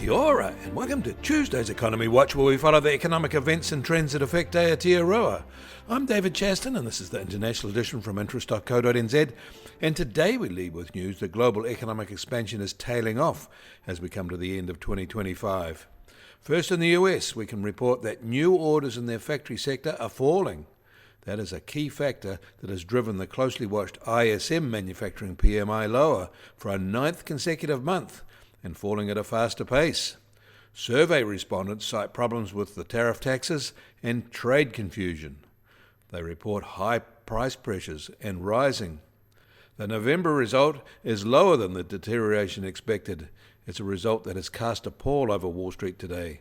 Kia ora, and welcome to Tuesday's Economy Watch, where we follow the economic events and trends that affect Aotearoa. I'm David Chaston, and this is the international edition from interest.co.nz. And today we lead with news that global economic expansion is tailing off as we come to the end of 2025. First, in the US, we can report that new orders in their factory sector are falling. That is a key factor that has driven the closely watched ISM manufacturing PMI lower for a ninth consecutive month, and falling at a faster pace. Survey respondents cite problems with the tariff taxes and trade confusion. They report high price pressures and rising. The November result is lower than the deterioration expected. It's a result that has cast a pall over Wall Street today.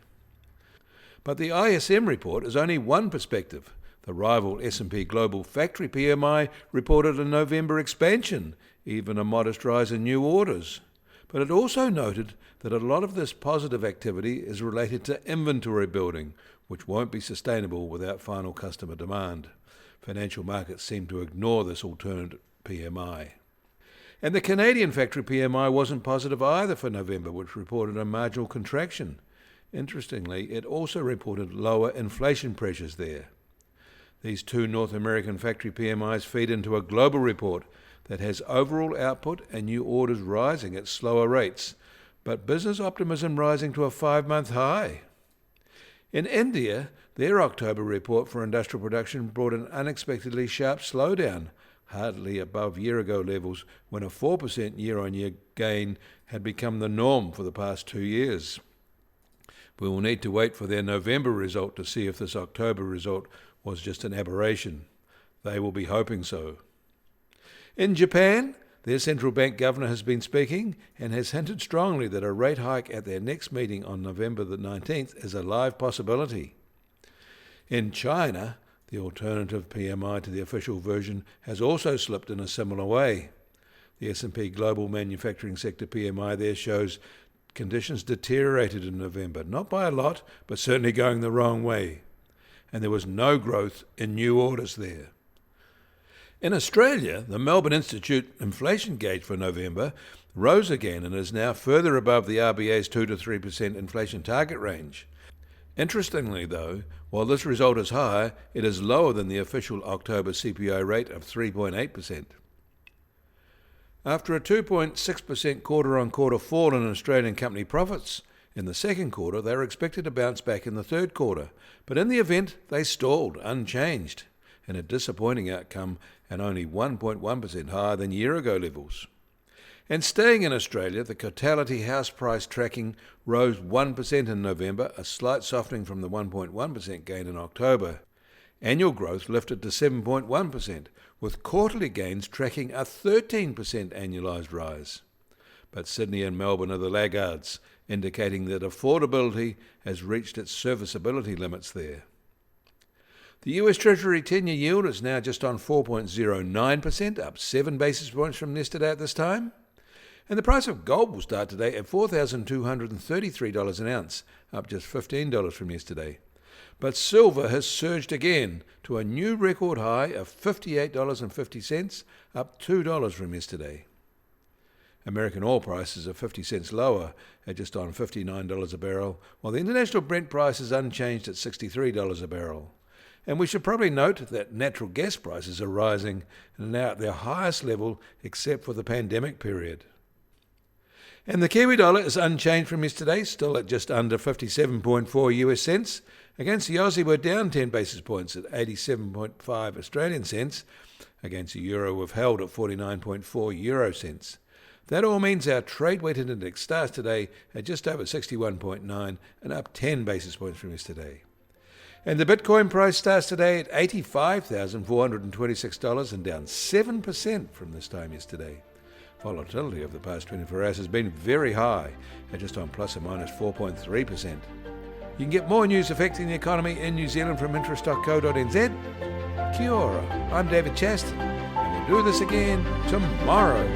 But the ISM report is only one perspective. The rival S&P Global Factory PMI reported a November expansion, even a modest rise in new orders. But it also noted that a lot of this positive activity is related to inventory building, which won't be sustainable without final customer demand. Financial markets seem to ignore this alternate PMI. And the Canadian factory PMI wasn't positive either for November, which reported a marginal contraction. Interestingly, it also reported lower inflation pressures there. These two North American factory PMIs feed into a global report that has overall output and new orders rising at slower rates, but business optimism rising to a 5-month high. In India, their October report for industrial production brought an unexpectedly sharp slowdown, hardly above year-ago levels, when a 4% year-on-year gain had become the norm for the past 2 years. We will need to wait for their November result to see if this October result was just an aberration. They will be hoping so. In Japan, their central bank governor has been speaking and has hinted strongly that a rate hike at their next meeting on November the 19th is a live possibility. In China, the alternative PMI to the official version has also slipped in a similar way. The S&P Global Manufacturing Sector PMI there shows conditions deteriorated in November, not by a lot, but certainly going the wrong way. And there was no growth in new orders there. In Australia, the Melbourne Institute inflation gauge for November rose again and is now further above the RBA's 2 to 3% inflation target range. Interestingly, though, while this result is high, it is lower than the official October CPI rate of 3.8%. After a 2.6% quarter-on-quarter fall in Australian company profits in the second quarter, they are expected to bounce back in the third quarter, but in the event, they stalled unchanged, in a disappointing outcome and only 1.1% higher than year-ago levels. And staying in Australia, the Totality House Price tracking rose 1% in November, a slight softening from the 1.1% gain in October. Annual growth lifted to 7.1%, with quarterly gains tracking a 13% annualised rise. But Sydney and Melbourne are the laggards, indicating that affordability has reached its serviceability limits there. The US Treasury 10-year yield is now just on 4.09%, up 7 basis points from yesterday at this time. And the price of gold will start today at $4,233 an ounce, up just $15 from yesterday. But silver has surged again to a new record high of $58.50, up $2 from yesterday. American oil prices are 50 cents lower at just on $59 a barrel, while the international Brent price is unchanged at $63 a barrel. And we should probably note that natural gas prices are rising and are now at their highest level except for the pandemic period. And the Kiwi dollar is unchanged from yesterday, still at just under 57.4 US cents. Against the Aussie, we're down 10 basis points at 87.5 Australian cents. Against the euro, we've held at 49.4 euro cents. That all means our trade-weighted index starts today at just over 61.9 and up 10 basis points from yesterday. And the Bitcoin price starts today at $85,426 and down 7% from this time yesterday. Volatility of the past 24 hours has been very high, at just on plus or minus 4.3%. You can get more news affecting the economy in New Zealand from interest.co.nz. Kia ora, I'm David Chaston, and we'll do this again tomorrow.